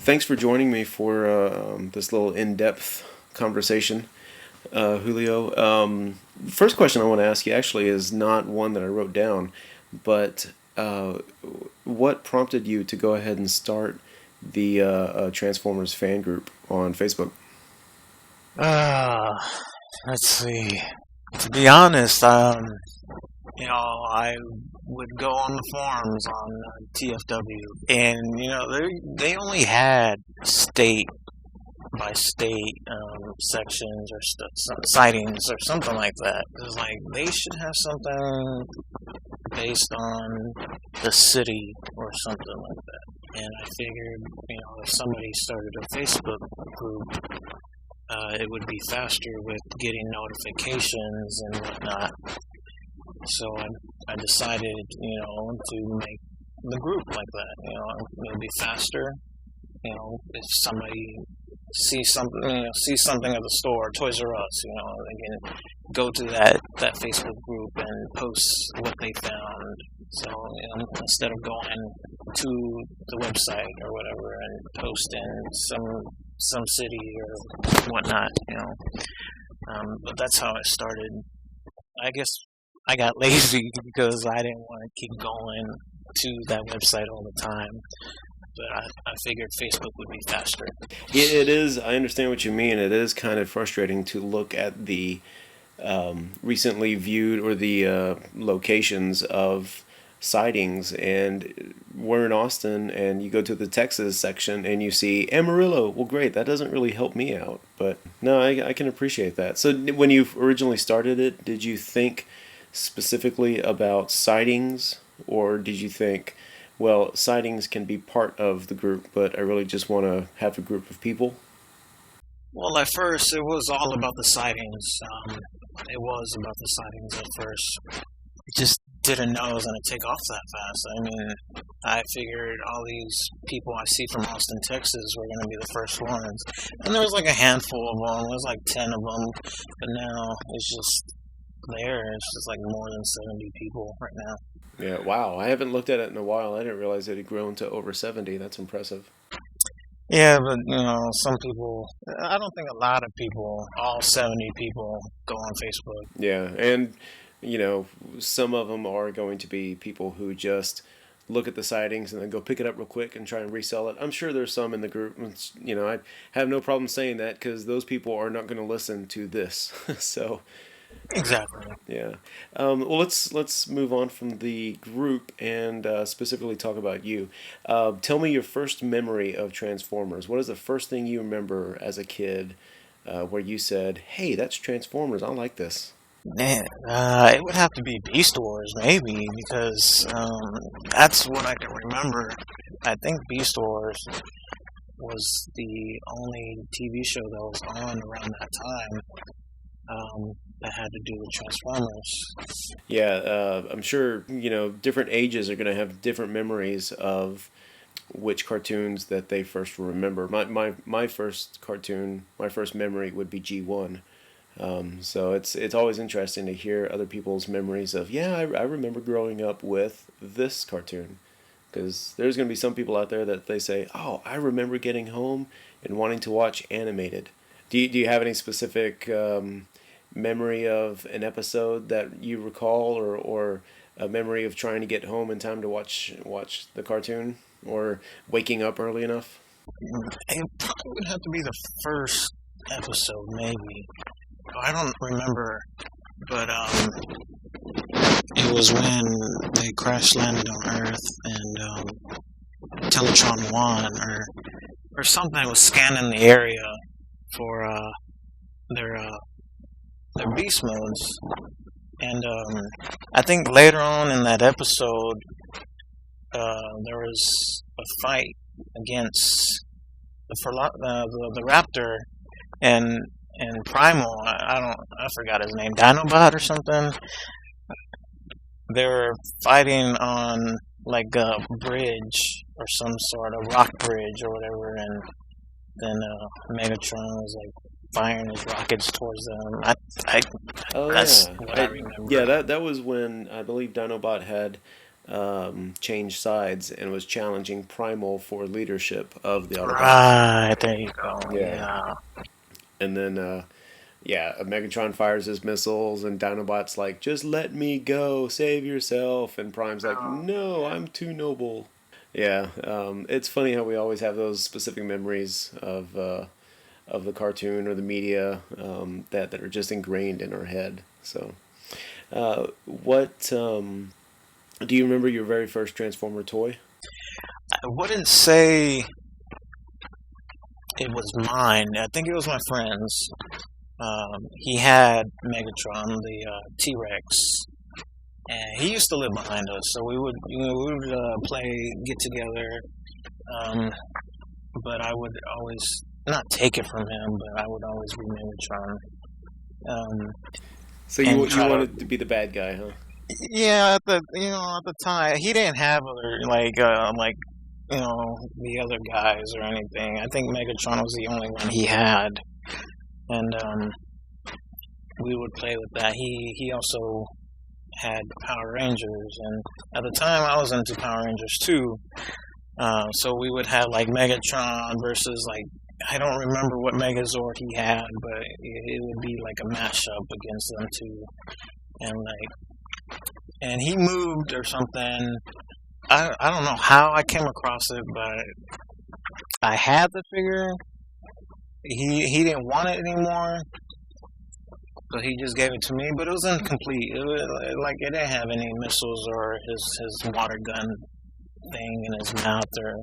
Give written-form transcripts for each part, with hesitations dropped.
Thanks for joining me for this little in-depth conversation, Julio. First question I want to ask you actually is not one that I wrote down, but what prompted you to go ahead and start the Transformers fan group on Facebook? Uh, let's see. To be honest, I would go on the forums on TFW, and they only had state by state sections or sightings or something like that. It was like they should have something based on the city or something like that. And I figured, if somebody started a Facebook group, it would be faster with getting notifications and whatnot. So I decided, to make the group like that. It'll be faster. If somebody sees something at the store, Toys R Us, they can go to that Facebook group and post what they found. So instead of going to the website or whatever and post in some city or whatnot, but that's how I started. I guess I got lazy because I didn't want to keep going to that website all the time. But I figured Facebook would be faster. It is. I understand what you mean. It is kind of frustrating to look at the recently viewed or the locations of sightings, and we're in Austin, and you go to the Texas section and you see Amarillo. Well, great. That doesn't really help me out, but no, I can appreciate that. So when you originally started it, did you think specifically about sightings, or did you think, well, sightings can be part of the group, but I really just want to have a group of people? Well, at first, it was all about the sightings. It was about the sightings at first. I just didn't know it was going to take off that fast. I mean, I figured all these people I see from Austin, Texas were going to be the first ones. And there was like a handful of them. There was like 10 of them. But now it's just there. It's just like more than 70 people right now. Yeah, wow. I haven't looked at it in a while. I didn't realize it had grown to over 70. That's impressive. Yeah, but some people, I don't think a lot of people, all 70 people, go on Facebook. Yeah, and some of them are going to be people who just look at the sightings and then go pick it up real quick and try and resell it. I'm sure there's some in the group. I have no problem saying that because those people are not going to listen to this. So, Exactly. yeah. Well, let's move on from the group and specifically talk about you. Tell me your first memory of Transformers. What is the first thing you remember as a kid where you said, "Hey, that's Transformers. I like this." Man, it would have to be Beast Wars, maybe, because that's what I can remember. I think Beast Wars was the only TV show that was on around that time that had to do with Transformers. Yeah, I'm sure different ages are going to have different memories of which cartoons that they first remember. My first cartoon, my first memory would be G1. So it's always interesting to hear other people's memories of, yeah, I remember growing up with this cartoon. Because there's going to be some people out there that they say, oh, I remember getting home and wanting to watch animated. Do you have any specific memory of an episode that you recall, or a memory of trying to get home in time to watch the cartoon, or waking up early enough? It probably would have to be the first episode, maybe. I don't remember, but it was when they crash landed on Earth and Teletron won, or something was scanning the area for their beast modes, and I think later on in that episode there was a fight against the Raptor and Primal. I forgot his name, Dinobot or something. They were fighting on like a bridge or some sort of rock bridge or whatever, and then Megatron was like firing his rockets towards them. Oh That's yeah, what I remember. yeah. That was when I believe Dinobot had changed sides and was challenging Primal for leadership of the Autobots. Right, there you go. Yeah, Yeah. and then Megatron fires his missiles, and Dinobot's like, "Just let me go, save yourself," and Prime's like, "No, I'm too noble." Yeah, it's funny how we always have those specific memories of the cartoon or the media that are just ingrained in our head. So, what do you remember your very first Transformer toy? I wouldn't say it was mine. I think it was my friend's. He had Megatron, the T-Rex, and he used to live behind us. So we would play, get together. Um, but I would always not take it from him, but I would always be Megatron. Um, So and you try to, wanted to be the bad guy, huh? yeah, at the time he didn't have other like the other guys or anything. I think Megatron was the only one he had, and we would play with that. He also had Power Rangers, and at the time I was into Power Rangers too. So we would have like Megatron versus like I don't remember what Megazord he had, but it would be like a mashup against them two, and he moved or something. I don't know how I came across it, but I had the figure. He didn't want it anymore, so he just gave it to me. But it was incomplete. It was, like it didn't have any missiles or his water gun thing in his mouth or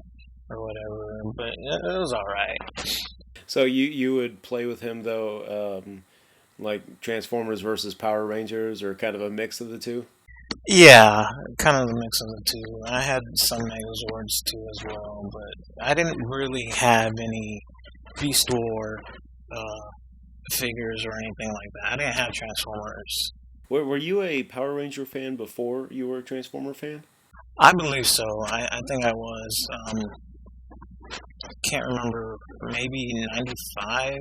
whatever. But it was all right. So you would play with him though, like Transformers versus Power Rangers, or kind of a mix of the two. Yeah, kind of the mix of the two. I had some Megazords too as well, but I didn't really have any Beast War figures or anything like that. I didn't have Transformers. Were you a Power Ranger fan before you were a Transformer fan? I believe so. I think I was. Can't remember. Maybe '95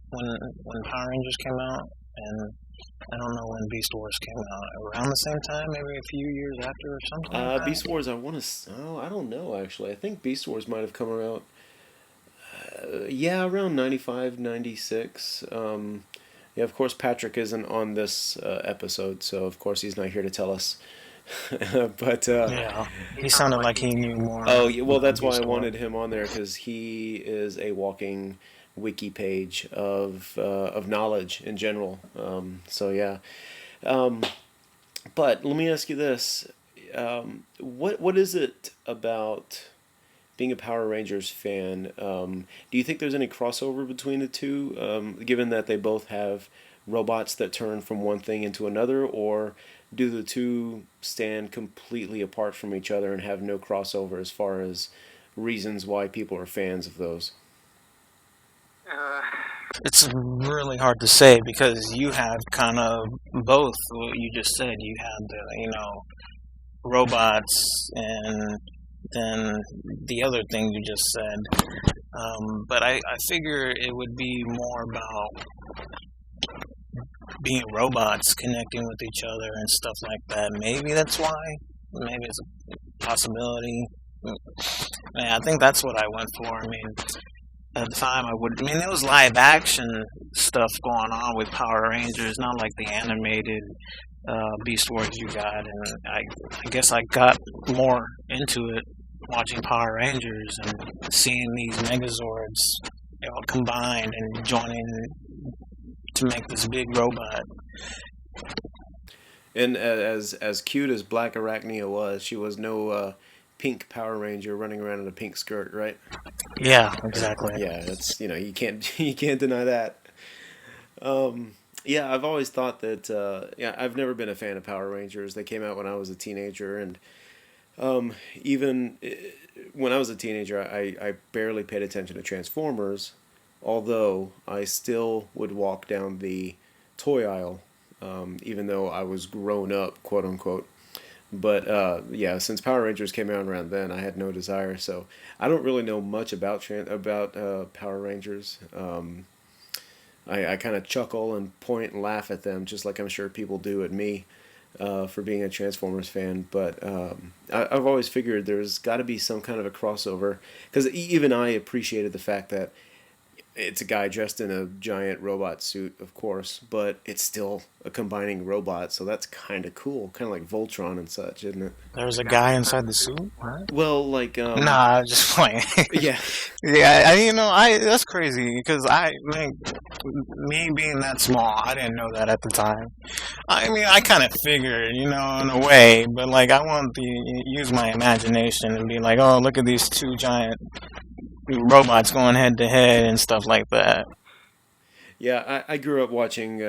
when Power Rangers came out, and I don't know when Beast Wars came out. Around the same time, maybe a few years after or something like that. Beast Wars, I want to. Oh, I don't know actually. I think Beast Wars might have come out. Yeah, around 95, 96. Yeah, of course, Patrick isn't on this episode, so of course he's not here to tell us. but Yeah, he sounded like he knew more oh, yeah, well, about that's why I Beast Wars. wanted him on there because he is a walking wiki page of knowledge in general. So yeah, um, but let me ask you this: what is it about being a Power Rangers fan? Do you think there's any crossover between the two, given that they both have robots that turn from one thing into another, or do the two stand completely apart from each other and have no crossover as far as reasons why people are fans of those? It's really hard to say because you have kind of both. What you just said, you have the robots and then the other thing you just said. But I figure it would be more about being robots connecting with each other and stuff like that. Maybe that's why. Maybe it's a possibility. Yeah, I think that's what I went for. I mean, at the time, there was live action stuff going on with Power Rangers, not like the animated Beast Wars you got. And I guess I got more into it watching Power Rangers and seeing these Megazords all combined and joining to make this big robot. And as cute as Black Arachnia was, she was no pink Power Ranger running around in a pink skirt, right? Yeah, exactly. Yeah, that's you can't you can't deny that. Yeah, I've always thought that. Yeah, I've never been a fan of Power Rangers. They came out when I was a teenager, and even when I was a teenager, I barely paid attention to Transformers, although I still would walk down the toy aisle, even though I was grown up, quote unquote. But yeah, since Power Rangers came out around then, I had no desire. So I don't really know much about Power Rangers. I kind of chuckle and point and laugh at them, just like I'm sure people do at me. for being a Transformers fan, but I've always figured there's got to be some kind of a crossover, because even I appreciated the fact that it's a guy dressed in a giant robot suit, of course, but it's still a combining robot, so that's kind of cool, kind of like Voltron and such, isn't it? There's a guy inside the suit? What? Well, like Nah, I'm just playing. yeah, Yeah, that's crazy because me being that small, I didn't know that at the time. I mean, I kind of figured, in a way, but like I wanted to use my imagination and be like, oh, look at these two giant robots going head to head and stuff like that. yeah. I grew up watching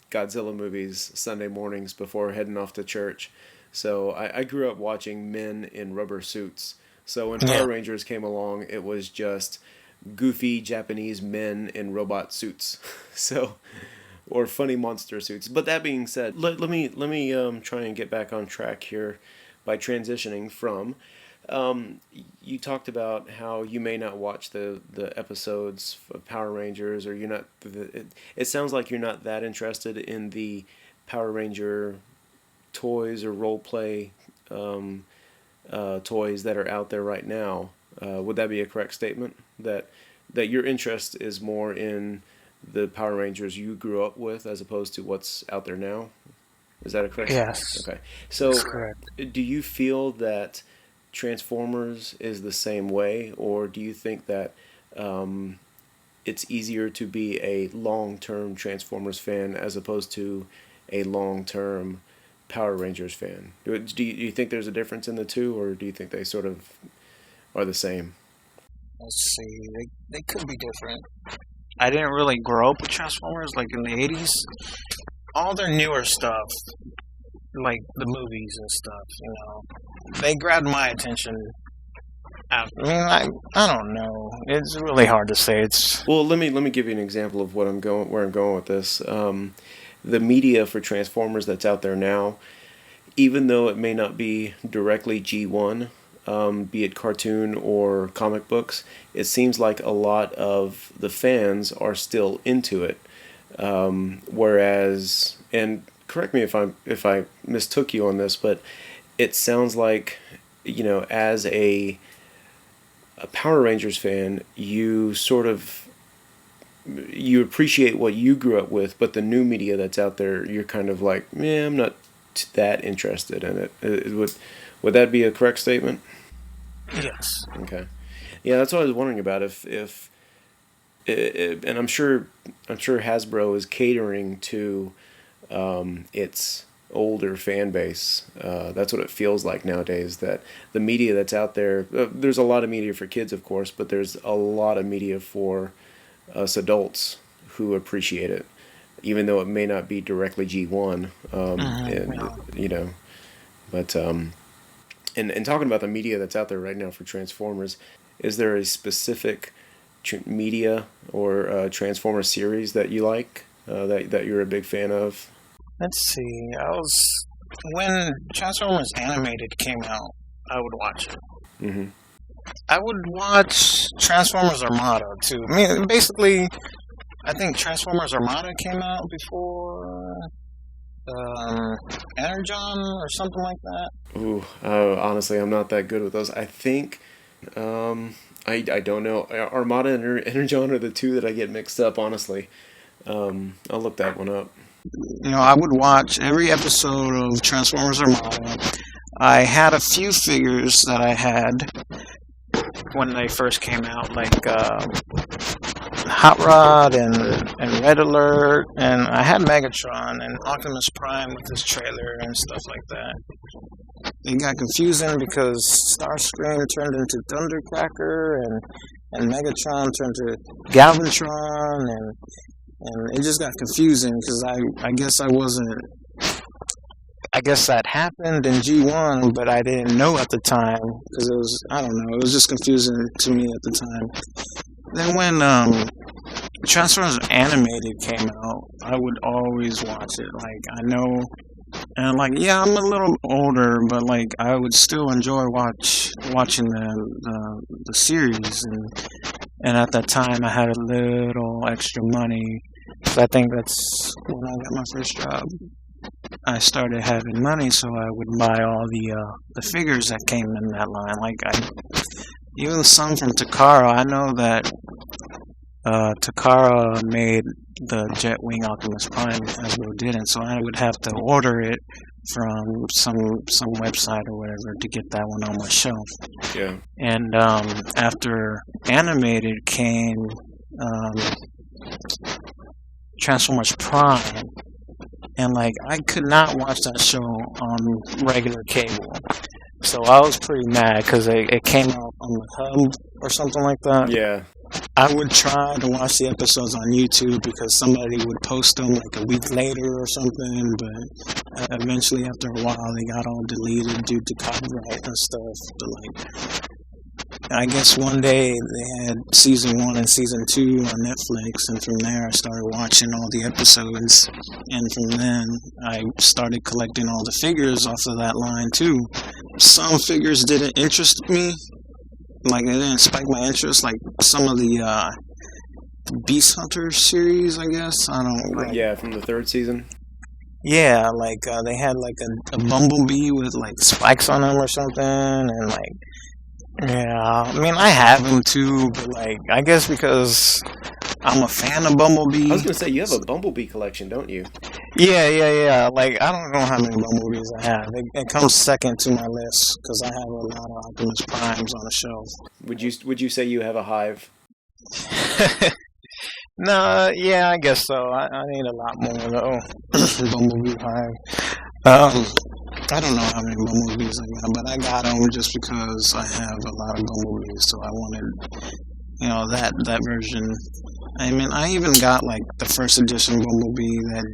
Godzilla movies Sunday mornings before heading off to church, so I grew up watching men in rubber suits. So when Yeah. Power Rangers came along, it was just goofy Japanese men in robot suits. So, or funny monster suits. But that being said, let me try and get back on track here by transitioning from. You talked about how you may not watch the episodes of Power Rangers, or you're not. It sounds like you're not that interested in the Power Ranger toys or role play toys that are out there right now. Would that be a correct statement? That your interest is more in the Power Rangers you grew up with as opposed to what's out there now? Is that a correct? Yes, Okay. So, that's correct. do you feel that Transformers is the same way, or do you think that it's easier to be a long-term Transformers fan as opposed to a long-term Power Rangers fan? Do you think there's a difference in the two, or do you think they sort of are the same? Let's see, they could be different. I didn't really grow up with Transformers like in the 80s. All their newer stuff, like the movies and stuff, they grabbed my attention. I don't know. It's really hard to say. Well, let me give you an example of where I'm going with this. The media for Transformers that's out there now, even though it may not be directly G1, be it cartoon or comic books, it seems like a lot of the fans are still into it. Whereas, and correct me if I mistook you on this, but it sounds like, as a Power Rangers fan, you appreciate what you grew up with, but the new media that's out there, you're kind of like, I'm not that interested in it. Would that be a correct statement? Yes. Okay. Yeah, that's what I was wondering about. If and I'm sure Hasbro is catering to its older fan base. That's what it feels like nowadays. That the media that's out there, there's a lot of media for kids, of course, but there's a lot of media for us adults who appreciate it, even though it may not be directly G1. But and talking about the media that's out there right now for Transformers, is there a specific media or Transformer series that you like, that you're a big fan of? Let's see. When Transformers Animated came out, I would watch it. Mm-hmm. I would watch Transformers Armada too. I mean, basically, I think Transformers Armada came out before Energon or something like that. Ooh, honestly, I'm not that good with those. I think, I don't know. Armada and Energon are the two that I get mixed up, honestly. I'll look that one up. I would watch every episode of Transformers Armada. I had a few figures that I had when they first came out, like Hot Rod and Red Alert, and I had Megatron and Optimus Prime with his trailer and stuff like that. It got confusing because Starscream turned into Thundercracker and Megatron turned to Galvatron, and it just got confusing because I guess that happened in G1, but I didn't know at the time because it was just confusing to me at the time. Then when Transformers Animated came out, I would always watch it. Like, I know, and I'm a little older, but I would still enjoy watching the series, and at that time I had a little extra money. So I think that's when I got my first job. I started having money, so I would buy all the figures that came in that line. Even some from Takara. I know that Takara made the Jetwing Optimus Prime, Hasbro didn't, so I would have to order it from some website or whatever to get that one on my shelf. Yeah. And after animated came Transformers Prime, and I could not watch that show on regular cable. So I was pretty mad because it came out on the Hub or something like that. Yeah. I would try to watch the episodes on YouTube because somebody would post them a week later or something, but eventually after a while they got all deleted due to copyright and stuff. But I guess one day they had season 1 and season 2 on Netflix, and from there I started watching all the episodes, and from then I started collecting all the figures off of that line too. Some figures didn't interest me, it didn't spike my interest, some of the Beast Hunter series, I guess. I don't. Yeah, from the 3rd season. Yeah, they had a bumblebee with spikes on them or something, and yeah, I mean, I have them too, but I guess because I'm a fan of Bumblebee. I was gonna say, you have a Bumblebee collection, don't you? Yeah. I don't know how many Bumblebees I have. It comes second to my list because I have a lot of Optimus Primes on the shelf. Would you say you have a hive? No, yeah, I guess so. I need a lot more though. Bumblebee hive. I don't know how many Bumblebees I got, but I got them just because I have a lot of Bumblebees, so I wanted, that version. I mean, I even got the first edition Bumblebee that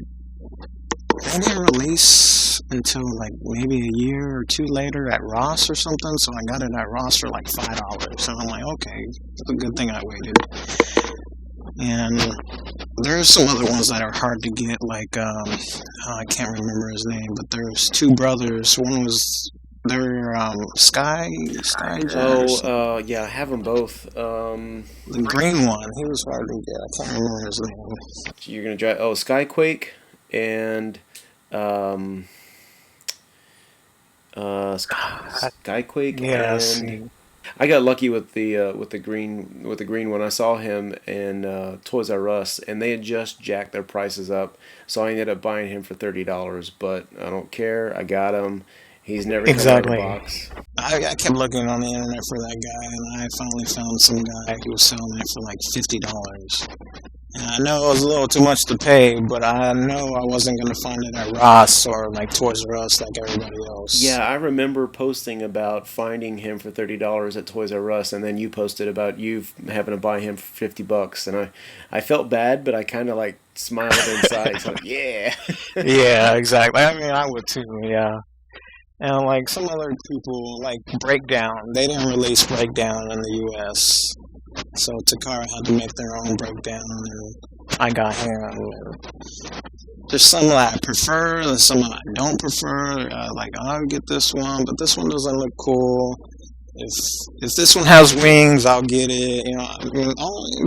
they didn't release until maybe a year or 2 later at Ross or something, so I got it at Ross for $5, and I'm okay, it's a good thing I waited. And there's some other ones that are hard to get, I can't remember his name, but there's 2 brothers. One was Sky yeah, I have them both. The green one, he was hard to get. I can't remember his name. You're gonna try. Skyquake and Skyquake. Yes. And I got lucky with the green one. I saw him in Toys R Us, and they had just jacked their prices up, so I ended up buying him for $30. But I don't care. I got him. He's never come out of the box. I kept looking on the internet for that guy, and I finally found some guy who was selling it for $50. And I know it was a little too much to pay, but I know I wasn't going to find it at Ross or Toys R Us like everybody else. Yeah, I remember posting about finding him for $30 at Toys R Us, and then you posted about you having to buy him for $50, and I felt bad, but I kind of smiled inside. So yeah. Yeah, exactly. I mean, I would too. Yeah. And some other people, Breakdown, they didn't release Breakdown in the U.S., so Takara had to make their own Breakdown, and I got him. There's some that I prefer, there's some that I don't prefer. I'll get this one, but this one doesn't look cool. If this one has wings, I'll get it.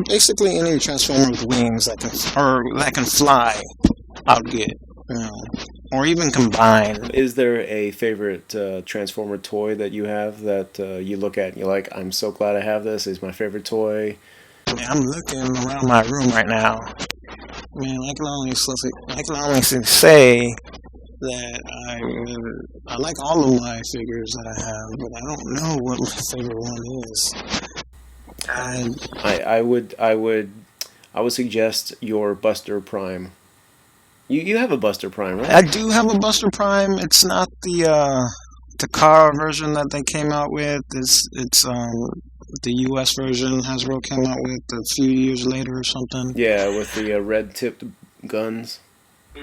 Basically any Transformer with wings that can fly, I'll get. Or even combine. Is there a favorite Transformer toy that you have that you look at and you're like, I'm so glad I have this, it's my favorite toy? I'm looking around my room right now. Man, I can only say that I like all of my figures that I have, but I don't know what my favorite one is. I would suggest your Buster Prime. You have a Buster Prime, right? I do have a Buster Prime. It's not the Takara version that they came out with. It's the US version Hasbro came out with a few years later or something. Yeah, with the red tipped guns.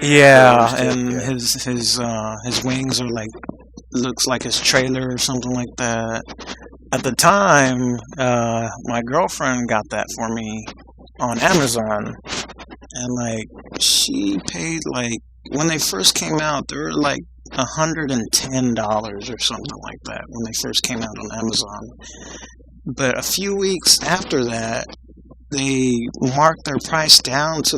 Yeah, and his wings are looks like his trailer or something like that. At the time, my girlfriend got that for me on Amazon, and she paid when they first came out, they were $110 or something like that when they first came out on Amazon. But a few weeks after that, they marked their price down to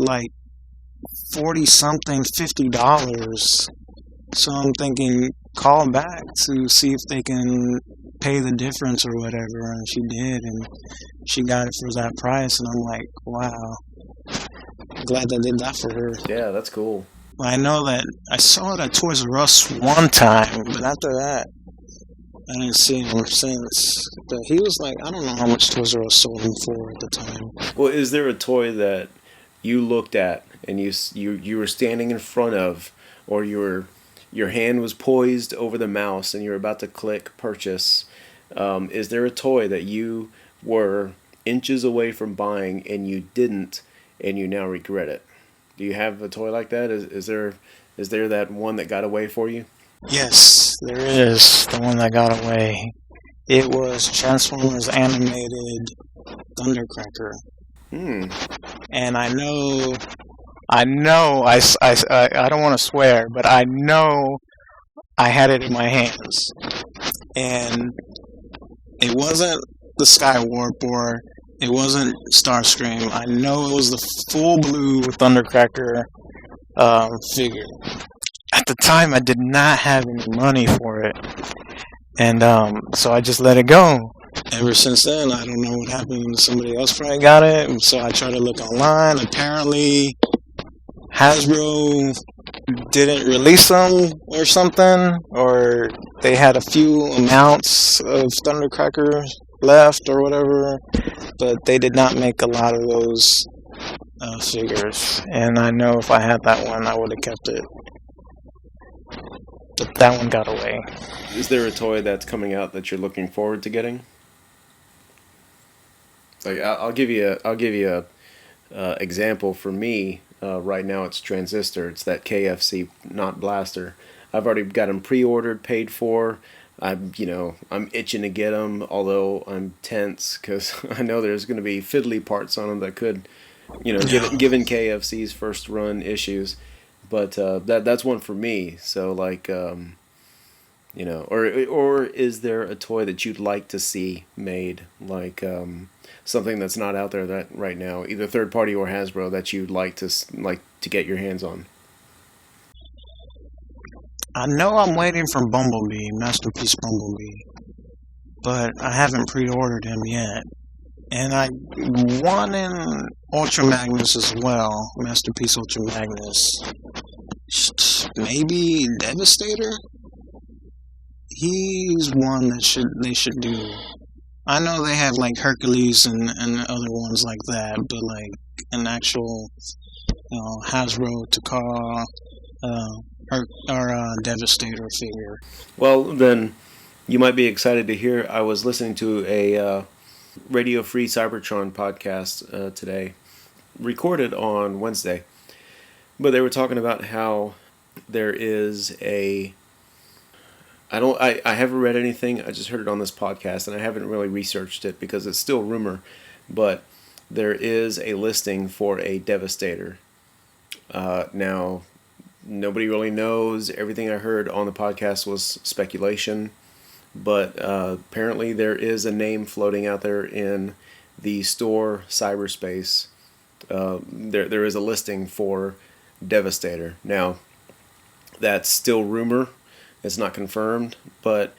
40 something, $50. So I'm thinking, call back to see if they can pay the difference or whatever. And she did, and she got it for that price. And I'm like, wow, glad I did that for her. Yeah, that's cool. I know that I saw it at Toys R Us one time, but after that, I didn't see him since. But he was like, I don't know how much Toys R Us sold him for at the time. Well, is there a toy that you looked at and you were standing in front of, or your hand was poised over the mouse and you're about to click purchase? Is there a toy that you were inches away from buying and you didn't, and you now regret it? Do you have a toy like that? Is there that one that got away for you? Yes, there is the one that got away. It was Transformers animated Thundercracker. And I don't want to swear, but I know I had it in my hands. And it wasn't the Skywarp or it wasn't Starscream. I know it was the full blue Thundercracker figure. At the time, I did not have any money for it. And so I just let it go. Ever since then, I don't know what happened. Somebody else probably got it. And so I tried to look online. Apparently, Hasbro didn't release them or something. Or they had a few amounts of Thundercracker left or whatever. But they did not make a lot of those figures. And I know if I had that one, I would have kept it. But that one got away. Is there a toy that's coming out that you're looking forward to getting? Like I'll give you a example. For me, right now it's Transistor. It's that KFC, not Blaster. I've already got them pre-ordered, paid for. I'm itching to get them, although I'm tense because I know there's going to be fiddly parts on them that could, given KFC's first run issues. But that's one for me. So like, or is there a toy that you'd like to see made, like something that's not out there that right now, either third party or Hasbro, that you'd like to get your hands on? I know I'm waiting for Bumblebee, Masterpiece Bumblebee, but I haven't pre-ordered him yet. And I want in Ultra Magnus as well, Masterpiece Ultra Magnus. Maybe Devastator? He's one that they should do. I know they have like Hercules and other ones like that, but like an actual Hasbro Takara or Devastator figure. Well, then you might be excited to hear I was listening to a Radio Free Cybertron podcast today, recorded on Wednesday. But they were talking about how there is I haven't read anything, I just heard it on this podcast, and I haven't really researched it because it's still rumor, but there is a listing for a Devastator. Now, nobody really knows. Everything I heard on the podcast was speculation, but apparently there is a name floating out there in the store cyberspace. There is a listing for Devastator. Now, that's still rumor. It's not confirmed, but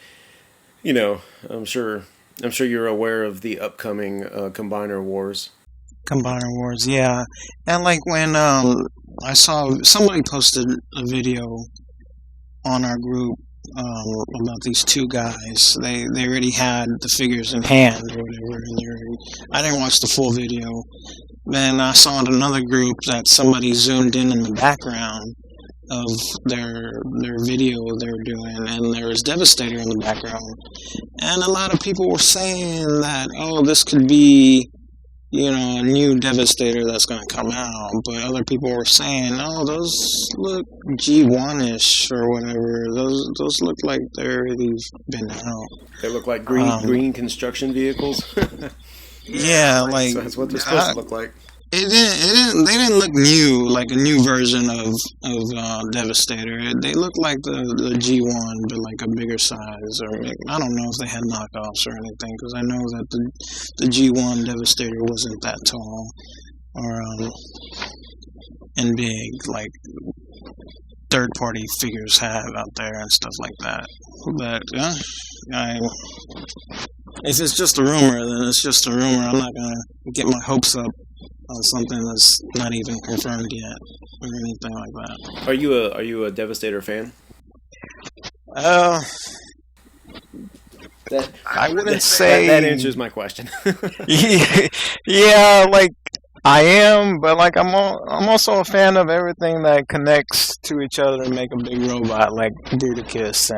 I'm sure you're aware of the upcoming Combiner Wars. Combiner Wars, yeah. And like when I saw somebody posted a video on our group about these two guys. They already had the figures in hand or whatever. I didn't watch the full video. Then I saw in another group that somebody zoomed in the background of their video they were doing, and there was Devastator in the background. And a lot of people were saying that, this could be, a new Devastator that's going to come out. But other people were saying, those look G1-ish or whatever. Those look like they're already been out. They look like green construction vehicles. Yeah, like that's what they're supposed to look like. They didn't look new, like a new version of Devastator. They looked like the G1, but like a bigger size. Or I don't know if they had knockoffs or anything, because I know that the G1 Devastator wasn't that tall or and big. Like third-party figures have out there and stuff like that. But if it's just a rumor, then it's just a rumor. I'm not gonna get my hopes up on something that's not even confirmed yet or anything like that. Are you a Devastator fan? I wouldn't say that answers my question. yeah, like I am, but like I'm also a fan of everything that connects to each other and make a big robot, like Bruticus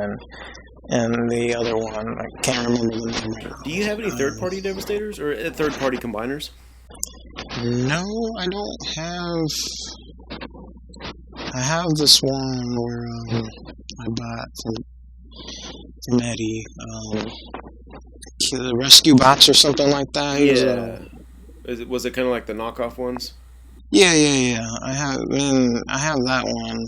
and the other one. I can't remember the name right now. Do you have any third-party Devastators or third-party combiners? No, I don't have. I have this one where I bought from Eddie, the Rescue Bots or something like that. Was it kind of like the knockoff ones? Yeah. I have that one,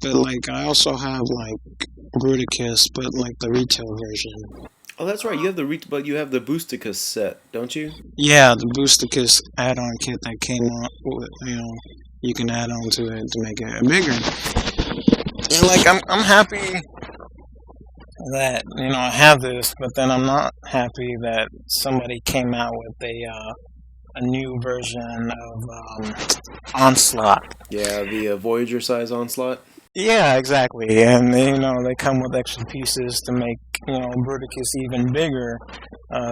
but like I also have like Bruticus, but like the retail version. Oh, that's right. You have but you have the Boosticus set, don't you? Yeah, the Boosticus add-on kit that came on with, you can add on to it to make it bigger. And like I'm happy that I have this, but then I'm not happy that somebody came out with a new version of Onslaught. Yeah, the Voyager size Onslaught. Yeah, exactly. And they come with extra pieces to make Bruticus even bigger.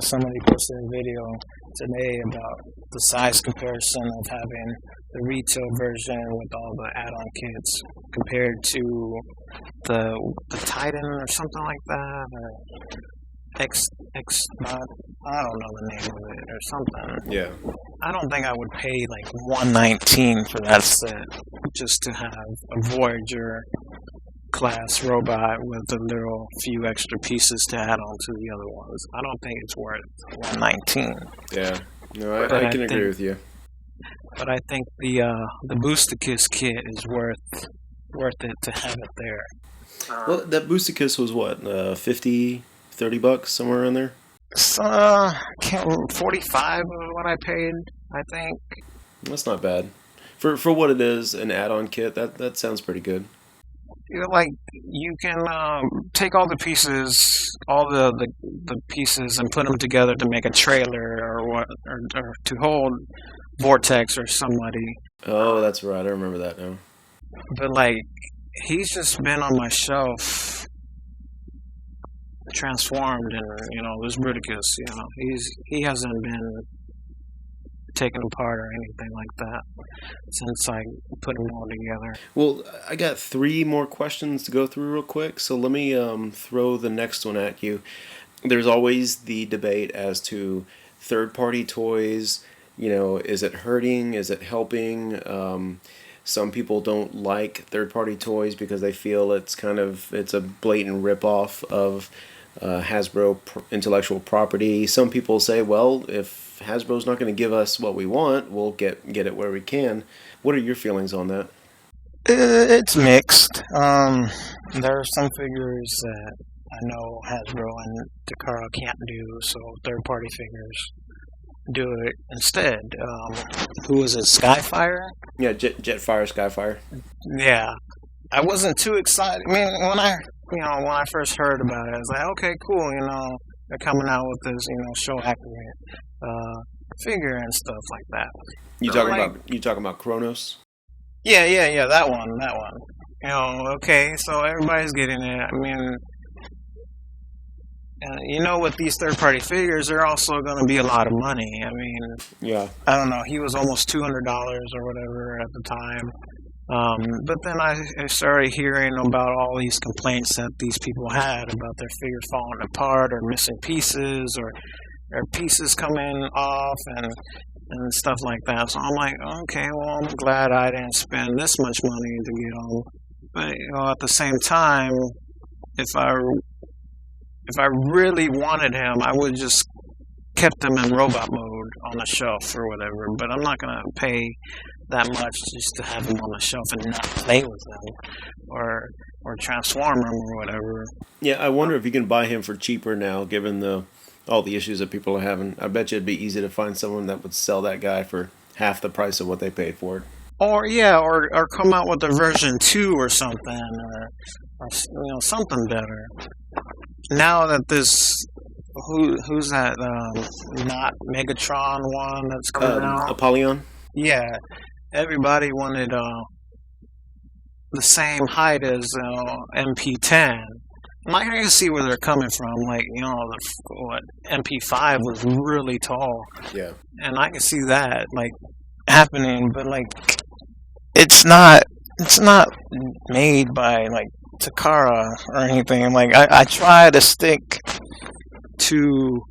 Somebody posted a video today about the size comparison of having the retail version with all the add-on kits compared to the Titan or something like that, or X I don't know the name of it or something. Yeah. I don't think I would pay like $119 for that set just to have a Voyager class robot with a little few extra pieces to add on to the other ones. I don't think it's worth $119. Yeah. No, I can agree with you. But I think the Boosticus kit is worth it to have it there. Well, that Boosticus was what, $50, $30, somewhere in there? Can't remember, 45 was what I paid, I think. That's not bad. For what it is, an add-on kit, that sounds pretty good. Like you can take all the pieces, all the pieces, and put them together to make a trailer or to hold Vortex or somebody. Oh, that's right. I remember that now. But like, he's just been on my shelf, transformed, and this Bruticus. He hasn't been taken apart or anything like that since I put them all together. Well, I got 3 more questions to go through real quick, so let me throw the next one at you. There's always the debate as to third-party toys. Is it hurting? Is it helping? Some people don't like third-party toys because they feel it's a blatant ripoff of Hasbro intellectual property. Some people say, well, if Hasbro's not going to give us what we want, we'll get it where we can. What are your feelings on that? It's mixed. There are some figures that I know Hasbro and Takara can't do, so third-party figures do it instead. Who was it? Skyfire? Yeah, Jetfire, Skyfire. Yeah, I wasn't too excited. I mean, when I first heard about it, I was like, okay, cool. They're coming out with this, show accurate figure and stuff like that. You talking about Kronos? Yeah, that one. Okay, so everybody's getting it. I mean, with these third-party figures, they're also going to be a lot of money. I mean, yeah. I don't know. He was almost $200 or whatever at the time. But then I started hearing about all these complaints that these people had about their figure falling apart or missing pieces or pieces coming off and stuff like that. So I'm like, okay, well, I'm glad I didn't spend this much money to get them. But at the same time, if I really wanted him, I would just kept him in robot mode on the shelf or whatever. But I'm not gonna pay that much just to have him on the shelf and not play with him or transform him or whatever. Yeah, I wonder if you can buy him for cheaper now, given all the issues that people are having. I bet you it'd be easy to find someone that would sell that guy for half the price of what they paid for it. or come out with a version 2 or something, or something better. Now that this who's that not Megatron one that's coming out? Apollyon. Yeah, everybody wanted the same height as MP10. Like, I can see where they're coming from. Like, MP5 was really tall. Yeah. And I can see that, like, happening, but, like, it's not made by, like, Takara or anything. Like, I try to stick to,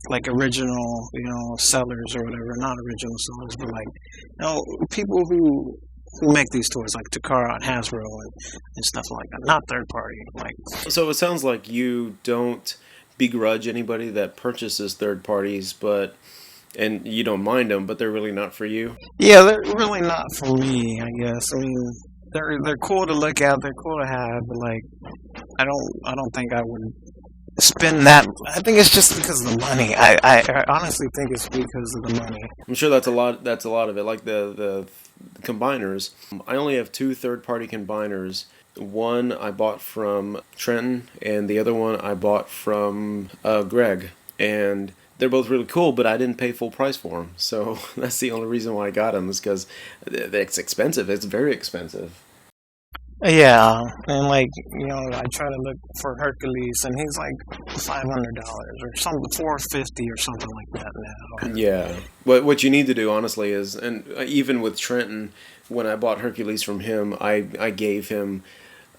like, original, sellers or whatever. Not original sellers, but, like, people who make these toys, like Takara and Hasbro and stuff like that, not third party. Like, so it sounds like you don't begrudge anybody that purchases third parties, and you don't mind them, but they're really not for you. Yeah, they're really not for me, I guess. I mean, they're cool to look at, they're cool to have, but like, I don't think I would spend that. I think it's just because of the money. I honestly think it's because of the money. I'm sure that's a lot of it. Like the combiners, I only have 2 third-party combiners. One I bought from Trenton, and the other one I bought from Greg. And they're both really cool, but I didn't pay full price for them. So that's the only reason why I got them, is because it's expensive. It's very expensive. Yeah, and like, I try to look for Hercules, and he's like $500 or something, $450 or something like that now. Yeah, what you need to do, honestly, is, and even with Trenton, when I bought Hercules from him, I gave him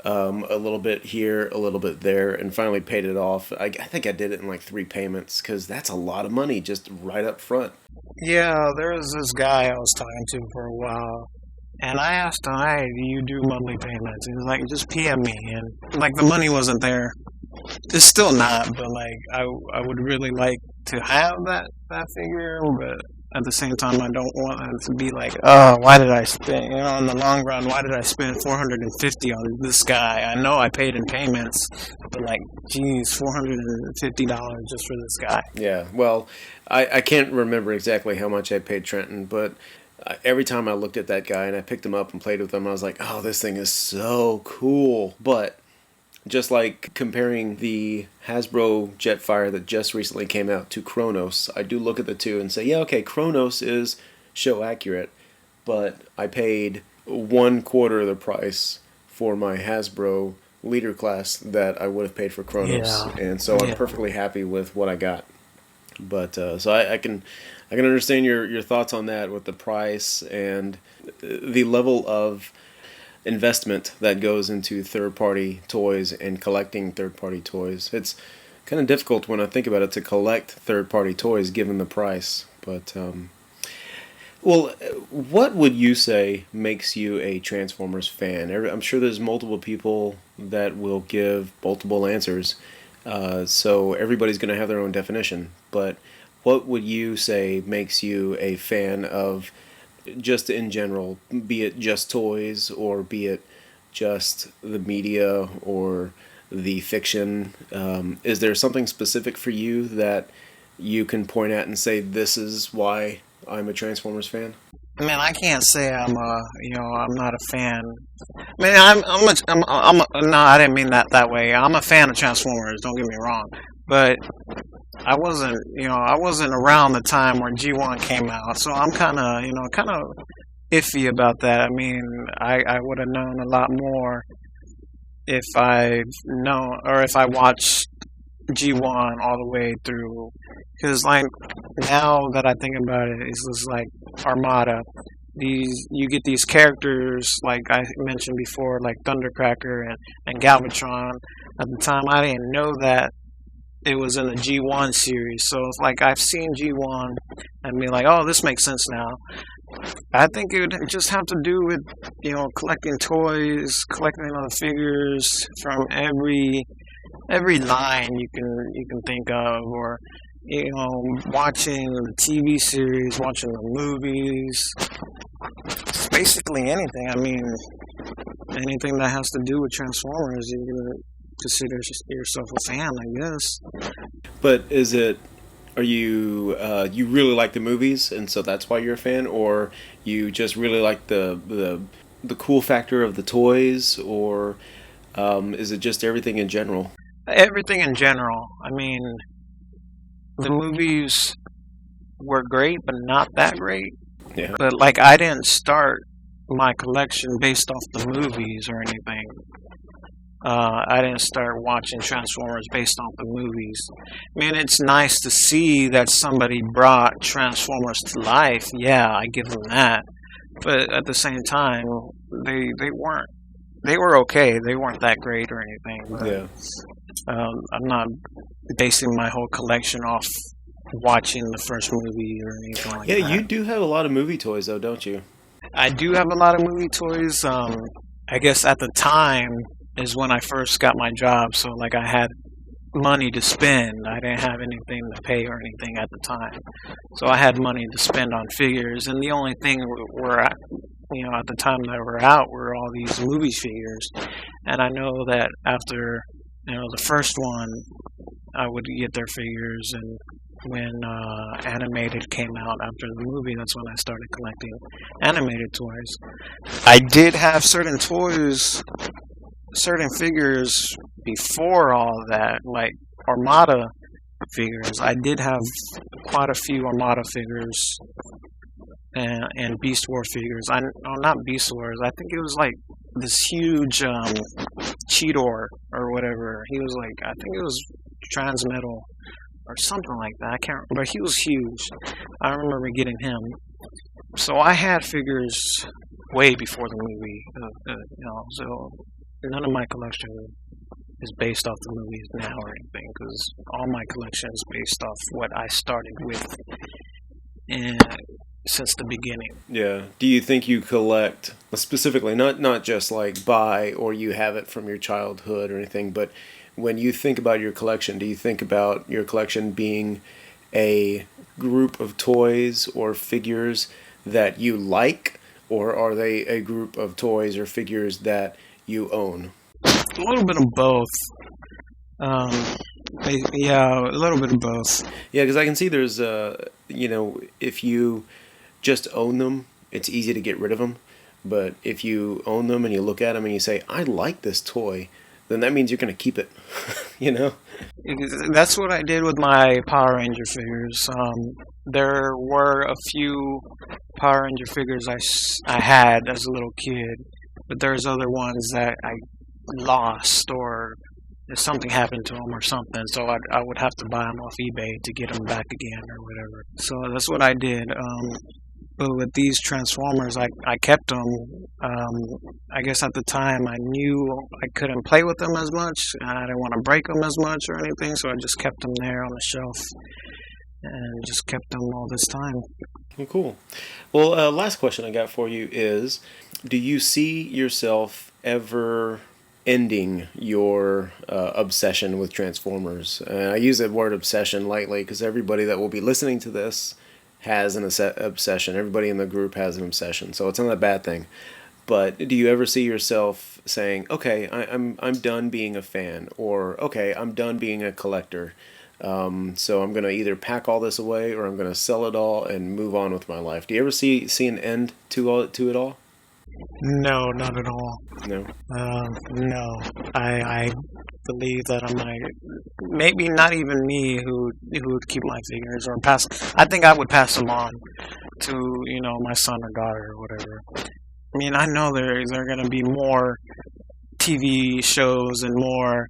a little bit here, a little bit there, and finally paid it off. I think I did it in like 3 payments, because that's a lot of money just right up front. Yeah, there was this guy I was talking to for a while. And I asked him, hey, do you do monthly payments? He was like, just PM me. And, like, the money wasn't there. It's still not, but, like, I would really like to have that figure, but at the same time, I don't want it to be like, oh, why did I spend, in the long run, why did I spend $450 on this guy? I know I paid in payments, but, like, geez, $450 just for this guy. Yeah, well, I can't remember exactly how much I paid Trenton, but every time I looked at that guy and I picked him up and played with him, I was like, oh, this thing is so cool. But just like comparing the Hasbro Jetfire that just recently came out to Kronos, I do look at the two and say, yeah, okay, Kronos is show accurate, but I paid 1/4 of the price for my Hasbro leader class that I would have paid for Kronos. Yeah. And so I'm perfectly happy with what I got. But so I can understand your thoughts on that with the price and the level of investment that goes into third-party toys and collecting third-party toys. It's kind of difficult when I think about it to collect third-party toys given the price. But well, what would you say makes you a Transformers fan? I'm sure there's multiple people that will give multiple answers. So everybody's going to have their own definition, but what would you say makes you a fan of, just in general, be it just toys or be it just the media or the fiction? Is there something specific for you that you can point at and say, this is why I'm a Transformers fan? Man, I can't say I'm not a fan. I mean, no, I didn't mean that way. I'm a fan of Transformers, don't get me wrong. But I wasn't around the time where G1 came out, so I'm kind of iffy about that. I mean, I would have known a lot more if I watched G1 all the way through. Because, like, now that I think about it, it's just like Armada. You get these characters, like I mentioned before, like Thundercracker and Galvatron. At the time, I didn't know that it was in the G1 series. So it's like I've seen G1 and be like, oh, this makes sense now. I think it would just have to do with, collecting toys, collecting other figures from every line you can think of, or watching the TV series, watching the movies, basically anything. I mean, anything that has to do with Transformers, you can consider yourself a fan, I guess. But is it Are you you really like the movies, and so that's why you're a fan, or you just really like the cool factor of the toys, or is it just everything in general? Everything in general. I mean, the movies were great, but not that great. Yeah. But like, I didn't start my collection based off the movies or anything. I didn't start watching Transformers based off the movies. I mean, it's nice to see that somebody brought Transformers to life. Yeah, I give them that. But at the same time, they weren't. They were okay. They weren't that great or anything. Yeah. But I'm not basing my whole collection off watching the first movie or anything like Yeah, that. you do have a lot of movie toys, though, don't you? I do have a lot of movie toys. I guess at the time is when I first got my job, so like I had money to spend. I didn't have anything to pay or anything at the time, so I had money to spend on figures. And the only thing we're at, at the time that were out were all these movie figures. And I know that after the first one, I would get their figures, and when animated came out after the movie, that's when I started collecting animated toys. I did have certain figures before all of that, like Armada figures. I did have quite a few Armada figures and Beast War figures. Not Beast Wars. I think it was like this huge Cheetor or whatever. He was like, I think it was Transmetal or something like that. I can't remember. He was huge. I remember getting him. So I had figures way before the movie. So none of my collection is based off the movies now or anything, because all my collection is based off what I started with since the beginning. Yeah. Do you think you collect specifically, not just like buy or you have it from your childhood or anything, but when you think about your collection, do you think about your collection being a group of toys or figures that you like, or are they a group of toys or figures that you own? A little bit of both. Yeah, a little bit of both. Yeah, because I can see there's, if you just own them, it's easy to get rid of them. But if you own them and you look at them and you say, I like this toy, then that means you're going to keep it, you know? That's what I did with my Power Ranger figures. There were a few Power Ranger figures I had as a little kid, but there's other ones that I lost, or if something happened to them or something, so I would have to buy them off eBay to get them back again or whatever. So that's what I did. But with these Transformers, I kept them. I guess at the time I knew I couldn't play with them as much, and I didn't want to break them as much or anything, so I just kept them there on the shelf and just kept them all this time. Well, cool. Well, last question I got for you is, do you see yourself ever ending your obsession with Transformers? I use the word obsession lightly because everybody that will be listening to this has an obsession. Everybody in the group has an obsession, so it's not a bad thing. But do you ever see yourself saying, "Okay, I'm done being a fan," or "Okay, I'm done being a collector. So I'm gonna either pack all this away, or I'm gonna sell it all and move on with my life." Do you ever see an end to it all? No, not at all. No. No. I believe that I might, maybe not even me who would keep my figures or pass. I think I would pass them on to my son or daughter or whatever. I mean, I know there are going to be more TV shows and more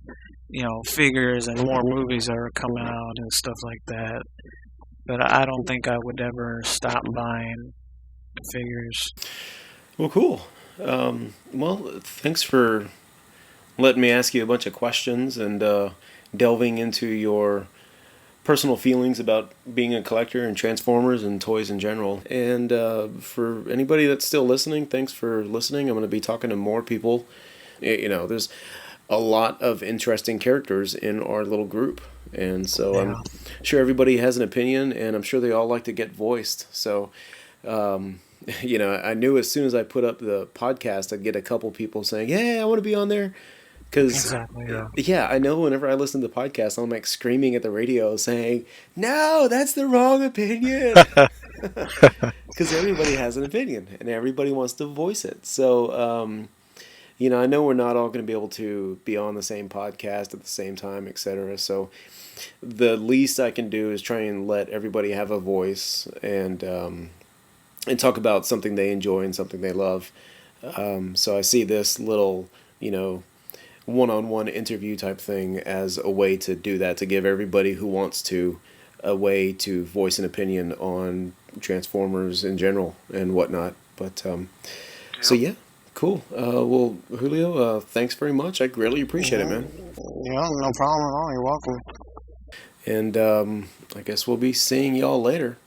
figures and more movies that are coming out and stuff like that. But I don't think I would ever stop buying figures. Well, cool. Well, thanks for letting me ask you a bunch of questions and delving into your personal feelings about being a collector and Transformers and toys in general. And for anybody that's still listening, thanks for listening. I'm going to be talking to more people. There's a lot of interesting characters in our little group. And so I'm sure everybody has an opinion, and I'm sure they all like to get voiced. So, I knew as soon as I put up the podcast, I'd get a couple people saying, "Yeah, I want to be on there." Because, Exactly. Yeah. yeah, I know whenever I listen to the podcast, I'm like screaming at the radio saying, no, that's the wrong opinion. Because everybody has an opinion and everybody wants to voice it. So, I know we're not all going to be able to be on the same podcast at the same time, etc. So, the least I can do is try and let everybody have a voice and talk about something they enjoy and something they love. So I see this little, one-on-one interview type thing as a way to do that, to give everybody who wants to a way to voice an opinion on Transformers in general and whatnot. But so yeah, cool. Well, Julio, thanks very much. I greatly appreciate it, man. Yeah, no problem at all. You're welcome. And I guess we'll be seeing y'all later.